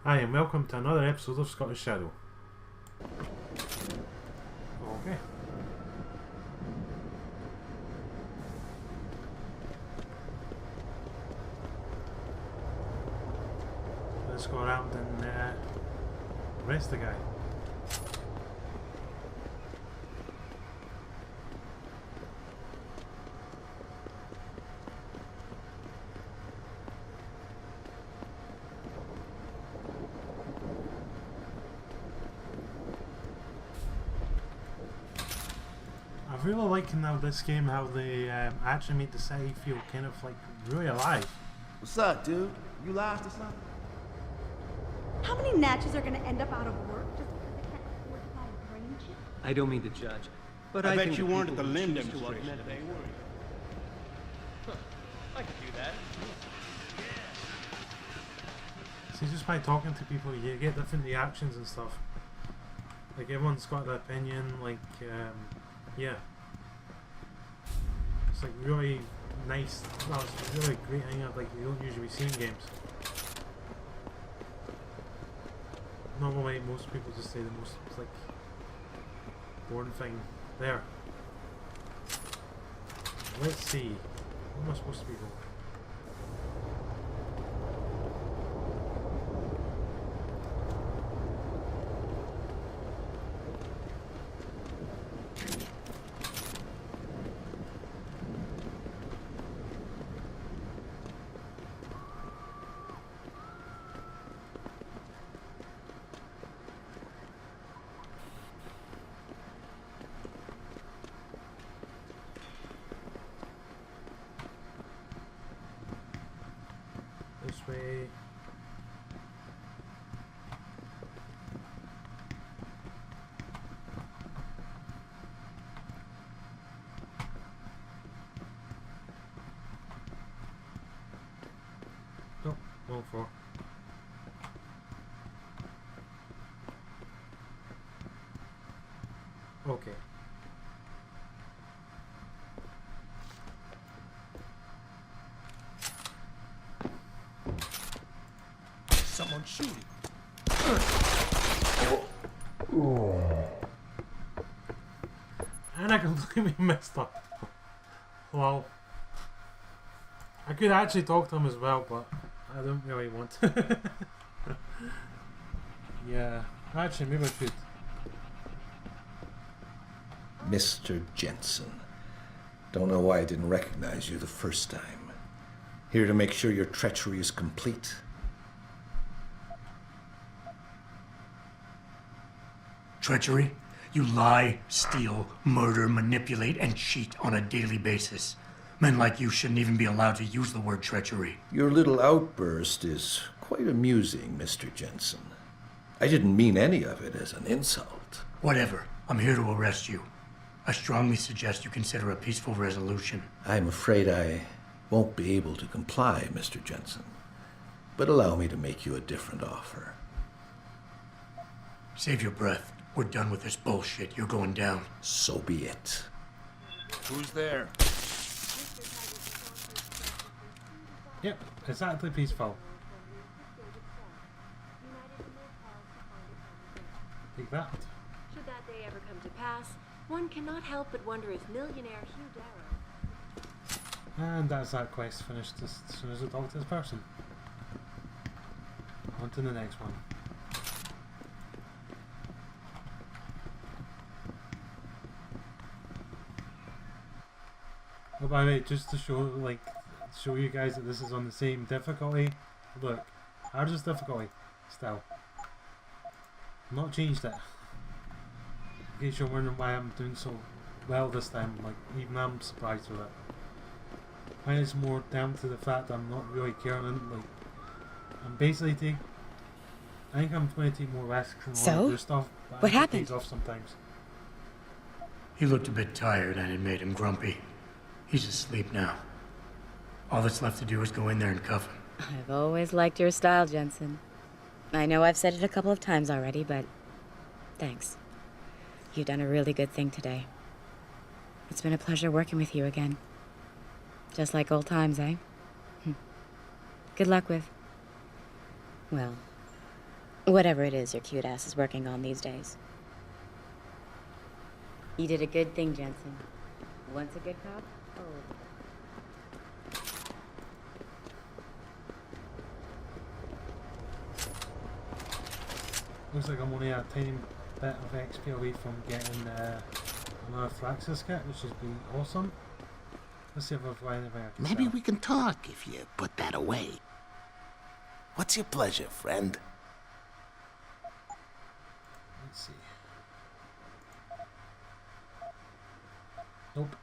Hi, and welcome to another episode of Scottish Shadow. Okay. Let's go around and arrest the guy. I really like now this game how they actually made the city feel kind of like really alive. What's up, dude? You lost or something? How many natches are gonna end up out of work just because they can't afford to buy a brain chip? I don't mean to judge, but I bet think you the weren't at people the who limb choose to demonstration augment today, were you? I could do that. See, just by talking to people, you get different reactions and stuff. Like everyone's got their opinion. Like, yeah, it's like really nice. Well, it's a really great thing that like you don't usually see in games. Normally, most people just say the most like boring thing there. Let's see. Where am I supposed to be going? This way. Oh, wrong floor. Okay. Someone shooting. And I completely messed up. Well, I could actually talk to him as well, but I don't really want to. Yeah, actually, maybe I should. Mr. Jensen. Don't know why I didn't recognize you the first time. Here to make sure your treachery is complete. Treachery? You lie, steal, murder, manipulate, and cheat on a daily basis. Men like you shouldn't even be allowed to use the word treachery. Your little outburst is quite amusing, Mr. Jensen. I didn't mean any of it as an insult. Whatever. I'm here to arrest you. I strongly suggest you consider a peaceful resolution. I'm afraid I won't be able to comply, Mr. Jensen. But allow me to make you a different offer. Save your breath. We're done with this bullshit. You're going down. So be it. Who's there? Yep, exactly peaceful. Take that. Should that day ever come to pass, one cannot help but wonder if millionaire Hugh Darrow... And that's that quest finished as soon as I talk to this person. On to the next one. Oh, by the way, just to show you guys that this is on the same difficulty. Look, hardest difficulty, still. Not changed it. In case you're wondering why I'm doing so well this time, like even I'm surprised with it. I think it's more down to the fact that I'm not really caring. Like, I'm basically taking. I think I'm going to take more risks and all So? this stuff. But What I think it happened? pays off sometimes. He looked a bit tired and it made him grumpy. He's asleep now. All that's left to do is go in there and cuff him. I've always liked your style, Jensen. I know I've said it a couple of times already, but thanks. You've done a really good thing today. It's been a pleasure working with you again. Just like old times, eh? Good luck with... well, Whatever it is your cute ass is working on these days. You did a good thing, Jensen. Once a good cop, always. Looks like I'm only a tiny bit of XP away from getting another Thraxis kit, which would be awesome. Let's see if I've got anything I can Maybe sell. we can talk if you put that away. What's your pleasure, friend? Let's see. Nope.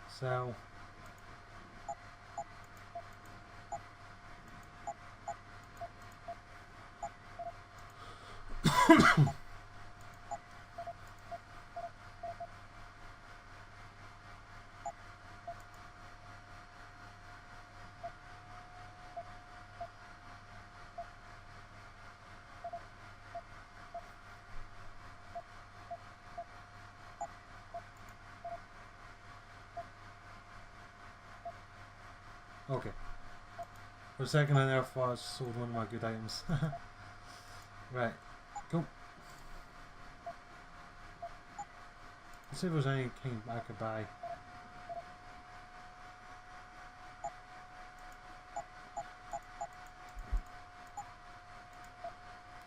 Sell. Okay. For a second I never thought I sold one of my good items. Right. Go. Let's see if there's anything I could buy.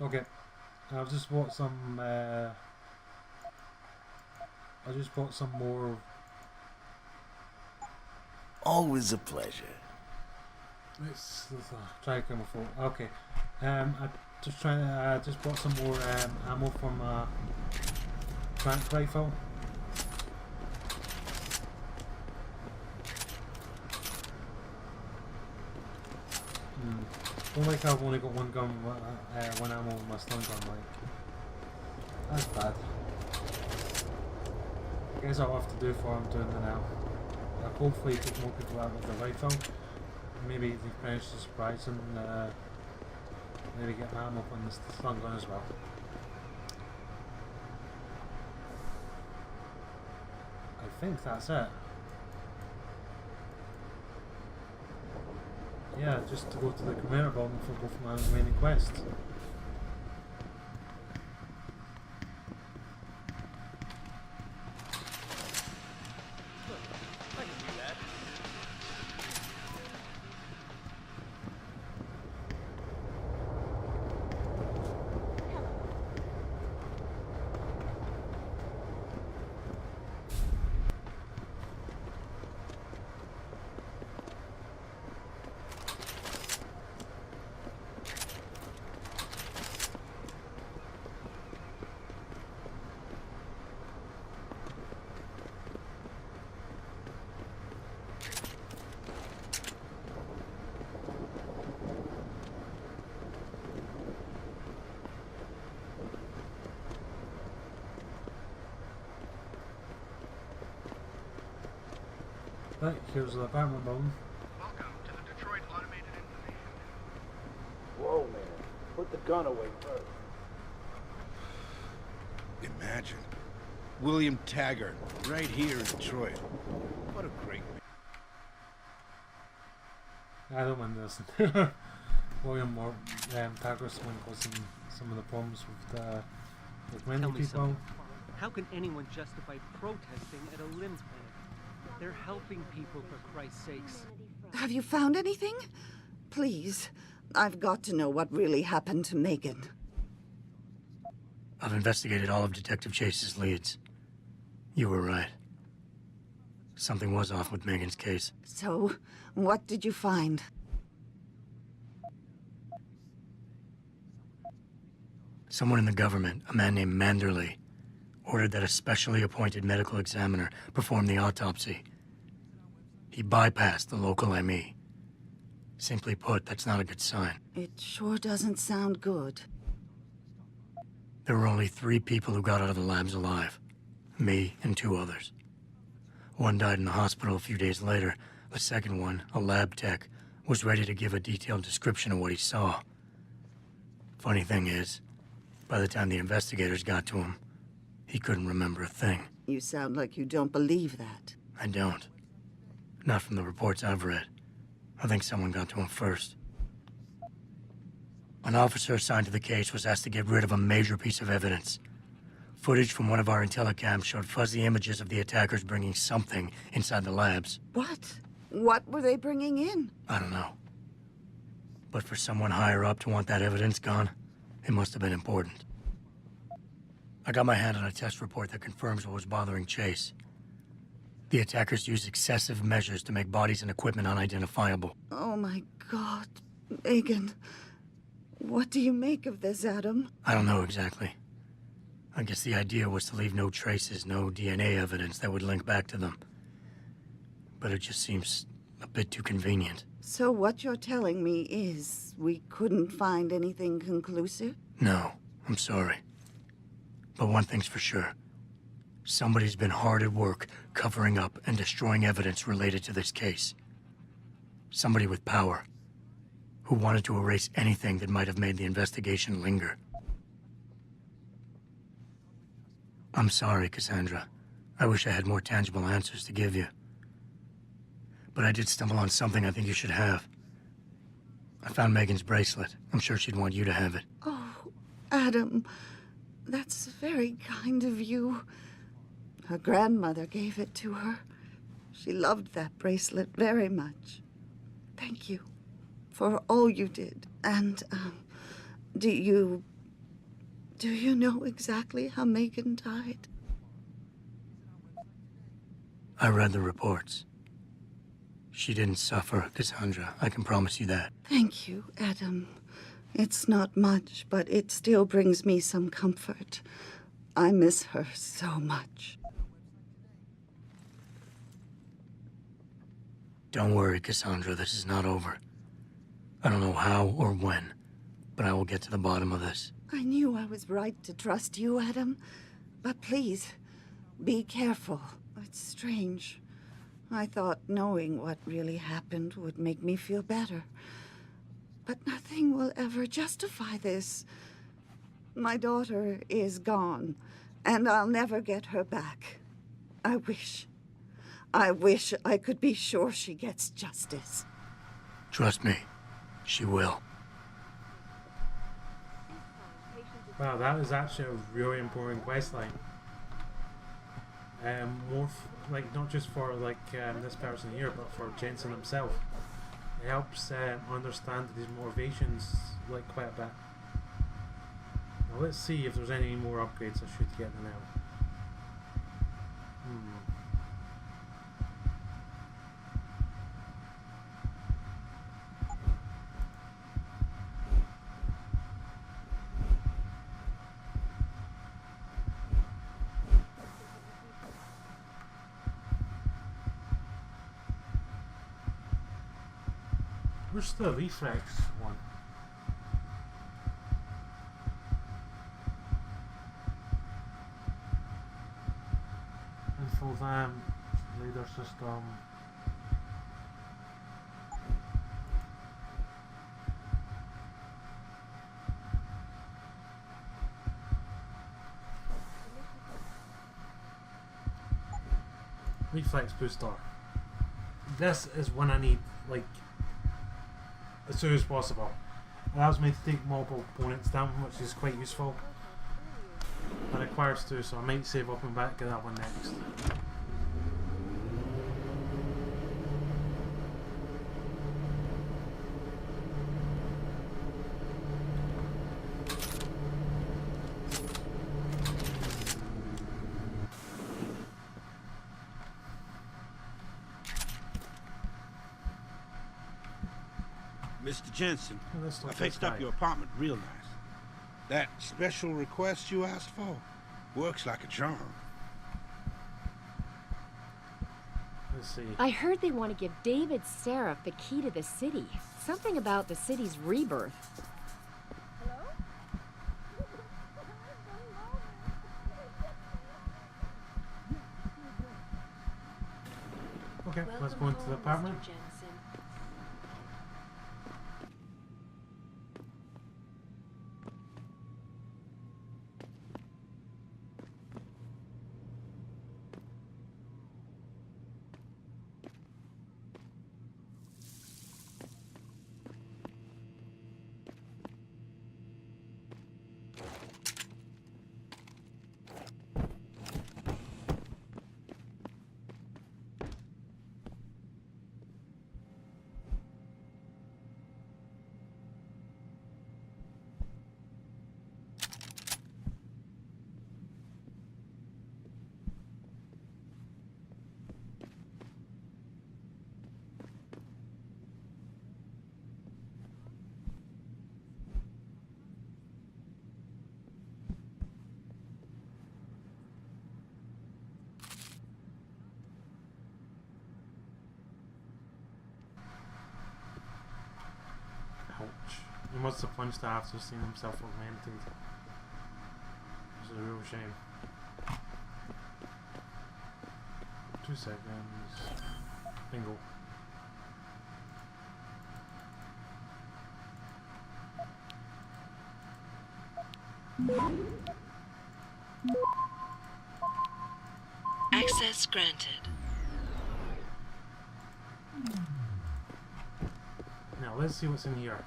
Okay. I've just bought some I just bought some more. Always a pleasure. Let's try to come before. Okay. I just trying to just bought some more ammo from tranq rifle. Don't like how I've only got one gun, one ammo with my stun gun. Like, that's bad. I guess I'll have to do what I'm doing now. Hopefully take more people out with the rifle. Maybe they manage to surprise and maybe get my ammo on the stun gun as well. I think that's it. Yeah, just to go to the conveyor belt for both my remaining quests. I can do that. Right, here's the apartment building. Welcome to the Detroit Automated Information. Whoa, man. Put the gun away first. Imagine. William Taggart, right here in Detroit. What a great man. I don't mind this. William Taggart's one causing some of the problems with many Tell me people. something. How can anyone justify protesting at a limbs clinic? They're helping people, for Christ's sakes. Have you found anything? Please, I've got to know what really happened to Megan. I've investigated all of Detective Chase's leads. You were right. Something was off with Megan's case. So, what did you find? Someone in the government, a man named Manderley, ordered that a specially appointed medical examiner perform the autopsy. He bypassed the local ME. Simply put, that's not a good sign. It sure doesn't sound good. There were only 3 people who got out of the labs alive. Me and 2 others. One died in the hospital a few days later. The second one, a lab tech, was ready to give a detailed description of what he saw. Funny thing is, by the time the investigators got to him, he couldn't remember a thing. You sound like you don't believe that. I don't. Not from the reports I've read. I think someone got to him first. An officer assigned to the case was asked to get rid of a major piece of evidence. Footage from one of our intellicams showed fuzzy images of the attackers bringing something inside the labs. What? What were they bringing in? I don't know. But for someone higher up to want that evidence gone, it must have been important. I got my hand on a test report that confirms what was bothering Chase. The attackers used excessive measures to make bodies and equipment unidentifiable. Oh my God, Megan. What do you make of this, Adam? I don't know exactly. I guess the idea was to leave no traces, no DNA evidence that would link back to them. But it just seems a bit too convenient. So what you're telling me is we couldn't find anything conclusive? No, I'm sorry. But one thing's for sure. Somebody's been hard at work covering up and destroying evidence related to this case. Somebody with power, who wanted to erase anything that might have made the investigation linger. I'm sorry, Cassandra. I wish I had more tangible answers to give you. But I did stumble on something I think you should have. I found Megan's bracelet. I'm sure she'd want you to have it. Oh, Adam, that's very kind of you. Her grandmother gave it to her. She loved that bracelet very much. Thank you for all you did. And, do you know exactly how Megan died? I read the reports. She didn't suffer, Cassandra. I can promise you that. Thank you, Adam. It's not much, but it still brings me some comfort. I miss her so much. Don't worry, Cassandra. This is not over. I don't know how or when, but I will get to the bottom of this. I knew I was right to trust you, Adam. But please, be careful. It's strange. I thought knowing what really happened would make me feel better. But nothing will ever justify this. My daughter is gone, and I'll never get her back. I wish I could be sure she gets justice. Trust me, she will. Wow, that was actually a really important quest line. Like not just for this person here, but for Jensen himself. It helps understand his motivations quite a bit. Now let's see if there's any more upgrades I should get now. Where's the reflex one? Info van, radar system. Reflex booster. This is one I need as soon as possible. It allows me to take multiple opponents down, which is quite useful. It requires two, so I might save up and back get that one next. Mr. Jensen, Oh, I fixed up your apartment real nice. That special request you asked for works like a charm. Let's see. I heard they want to give David Seraph the key to the city. Something about the city's rebirth. Okay, let's go into the apartment. He must have punched after seeing himself augmented. It's a real shame. 2 seconds. Bingo. Access granted. Now let's see what's in here.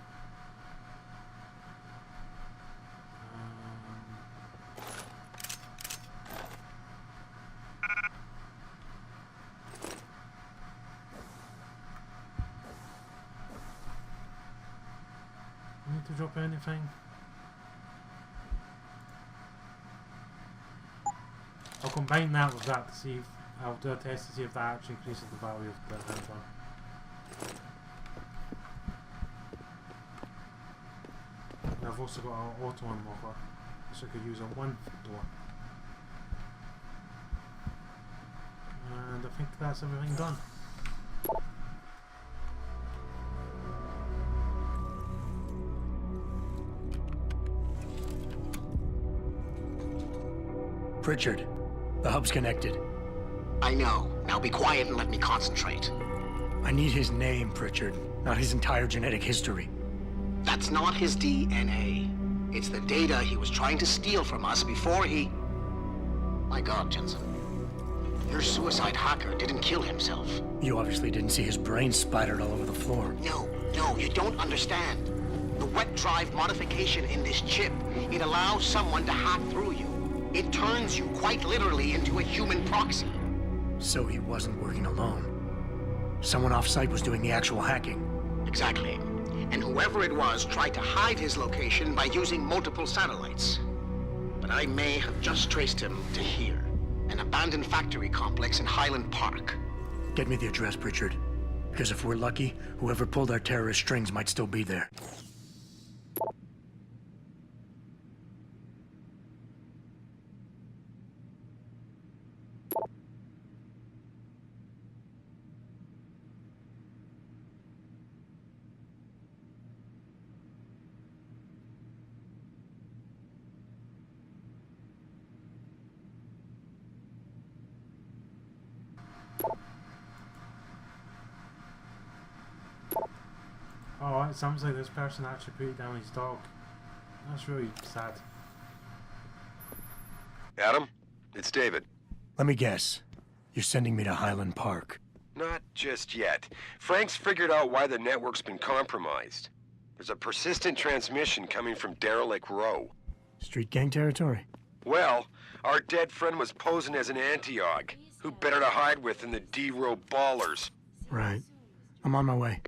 Need to drop anything? I'll combine that with that to see if I'll do a test to see if that actually increases the value of the handgun. And I've also got an auto unlocker, so I could use on one door. And I think that's everything done. Pritchard, the hub's connected. I know. Now be quiet and let me concentrate. I need his name, Pritchard, not his entire genetic history. That's not his DNA. It's the data he was trying to steal from us before he... My God, Jensen. Your suicide hacker didn't kill himself. You obviously didn't see his brain splattered all over the floor. No, you don't understand. The wet drive modification in this chip, it allows someone to hack through you. It turns you quite literally into a human proxy. So he wasn't working alone. Someone off-site was doing the actual hacking. Exactly. And whoever it was tried to hide his location by using multiple satellites. But I may have just traced him to here, an abandoned factory complex in Highland Park. Get me the address, Pritchard. Because if we're lucky, whoever pulled our terrorist strings might still be there. Oh, it sounds like this person actually put down his dog. That's really sad. Adam, it's David. Let me guess. You're sending me to Highland Park. Not just yet. Frank's figured out why the network's been compromised. There's a persistent transmission coming from Derelict Row. Street gang territory? Well, our dead friend was posing as an anti-aug. Who better to hide with than the D-Row ballers? Right. I'm on my way.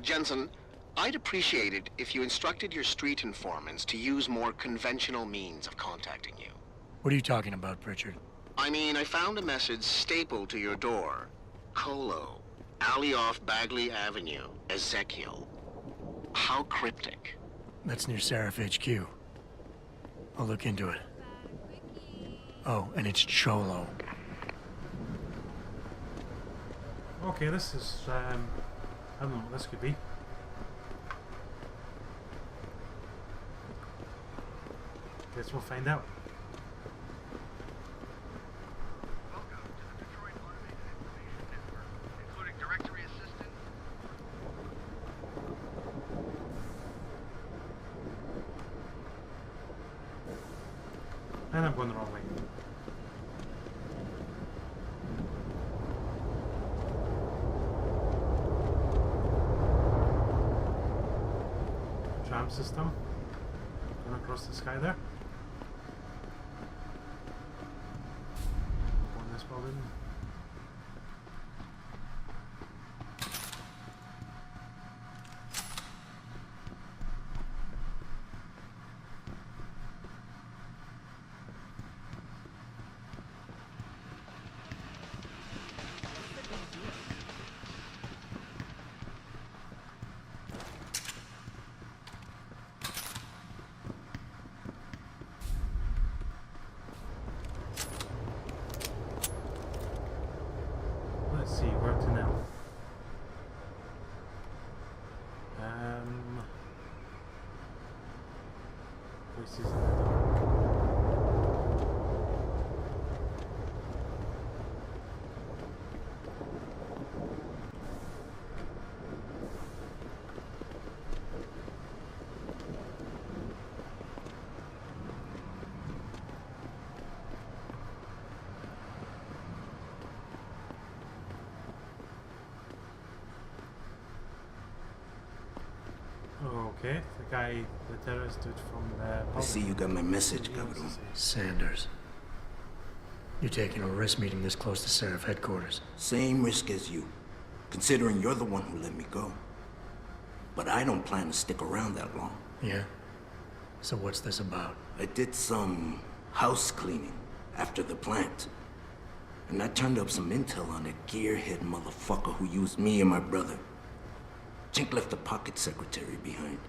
Jensen, I'd appreciate it if you instructed your street informants to use more conventional means of contacting you. What are you talking about, Pritchard? I mean, I found a message stapled to your door. Colo, alley off Bagley Avenue, Ezekiel. How cryptic. That's near Seraph HQ. I'll look into it. Oh, and it's Cholo. Okay, this is, I don't know what this could be. Guess we'll find out. Welcome to the Detroit Automated Information Network, including Directory Assistant. And I'm going the wrong way. Tram system. Going across the sky there. Go in this building. devices in the dark. Okay, the guy, the terrorist dude from the... I see you got my message, Governor. Sanders. You're taking a risk meeting this close to Seraph headquarters. Same risk as you, considering you're the one who let me go. But I don't plan to stick around that long. Yeah? So what's this about? I did some house cleaning after the plant. And I turned up some intel on that gearhead motherfucker who used me and my brother. Chink left a pocket secretary behind.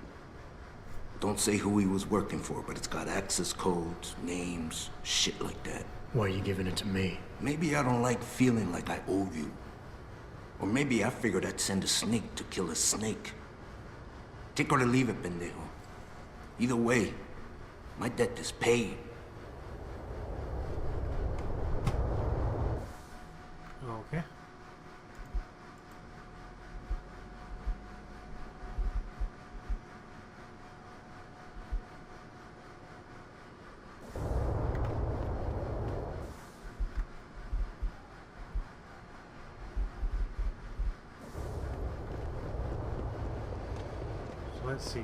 Don't say who he was working for, but it's got access codes, names, shit like that. Why are you giving it to me? Maybe I don't like feeling like I owe you. Or maybe I figured I'd send a snake to kill a snake. Take or to leave it, pendejo. Either way, my debt is paid. Okay. Let's see.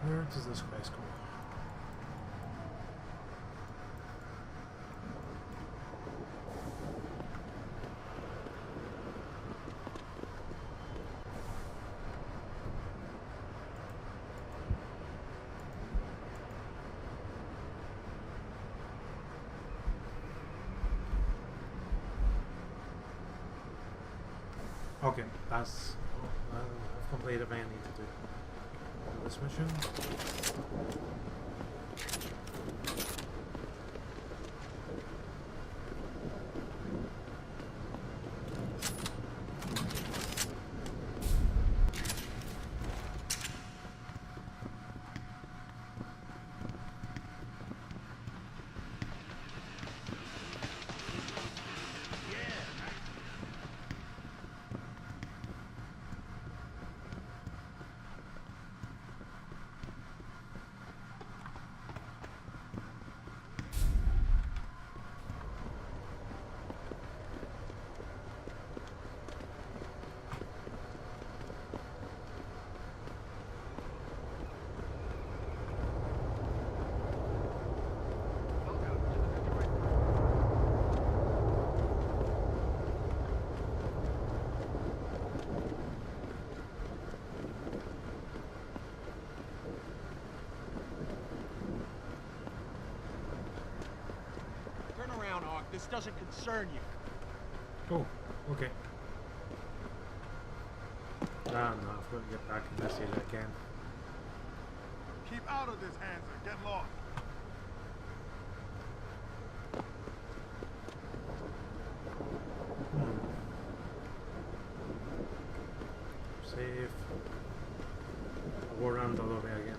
Where does this quest go? Okay, that's I've completed everything I need to do. This mission. This doesn't concern you. Oh, okay. Ah, no, I've got to get back in this area again. Keep out of this, Hanser. Get lost. Save. I'll go around all the way again.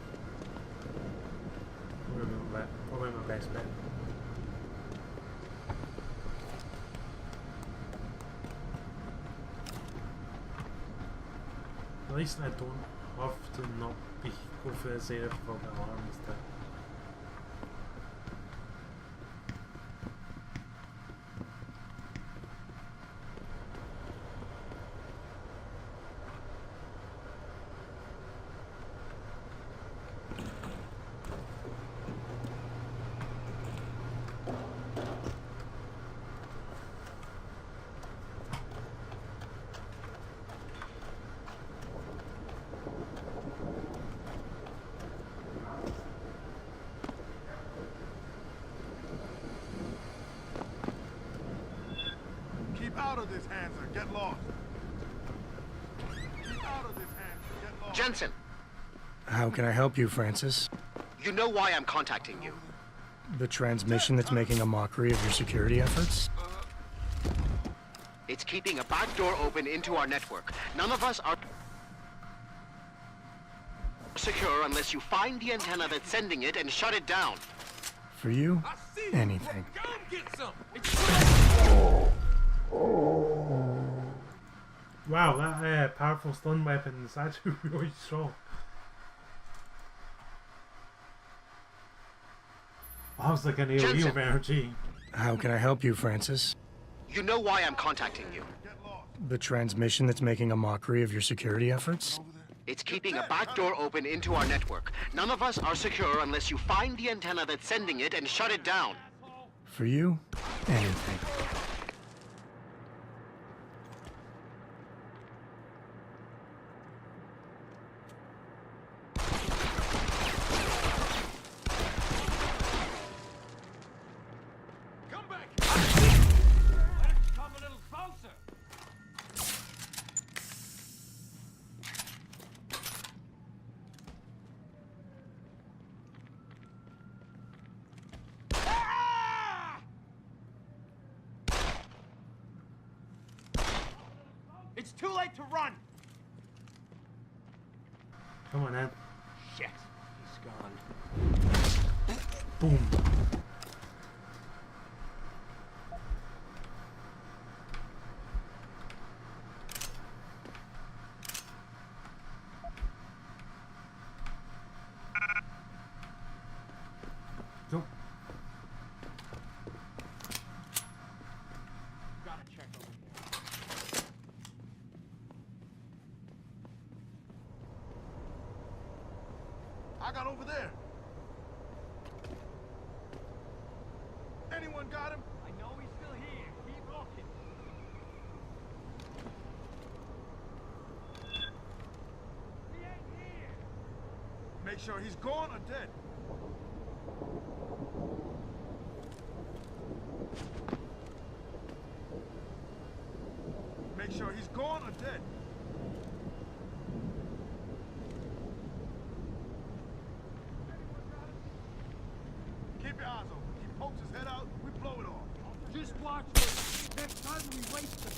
Probably my best bet. At least I don't have to not go through this area without the alarms there. Out of this, Hanser. Get lost. Keep out of this, Hanser. Get lost. Jensen, How can I help you, Francis? you know why I'm contacting you. The transmission that's making a mockery of your security efforts? It's keeping a back door open into our network. None of us are... secure unless you find the antenna that's sending it and shut it down. For you, anything. Wow, that powerful stun weapon is actually really strong. That was like an AoE of energy. How can I help you, Francis? You know why I'm contacting you. The transmission that's making a mockery of your security efforts? It's keeping a back door open into our network. None of us are secure unless you find the antenna that's sending it and shut it down. For you, anything. It's too late to run! Come on, Ed. Shit, he's gone. Boom. Go. Gotta check over here. I got over there. Anyone got him? I know he's still here. Keep looking. He ain't here. Make sure he's gone or dead. Make sure he's gone or dead. Keep your eyes open. He pokes his head out, we blow it off. Just watch this. Next time we waste him.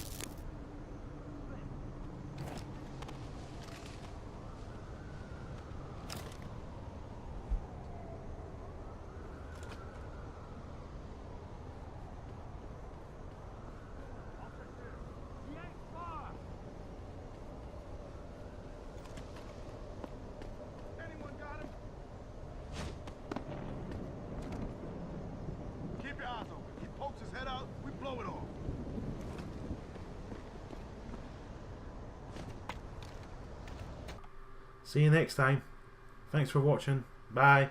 He ain't far. Anyone got him? Keep your eyes open. He pokes his head out, we blow it off. See you next time. Thanks for watching. Bye.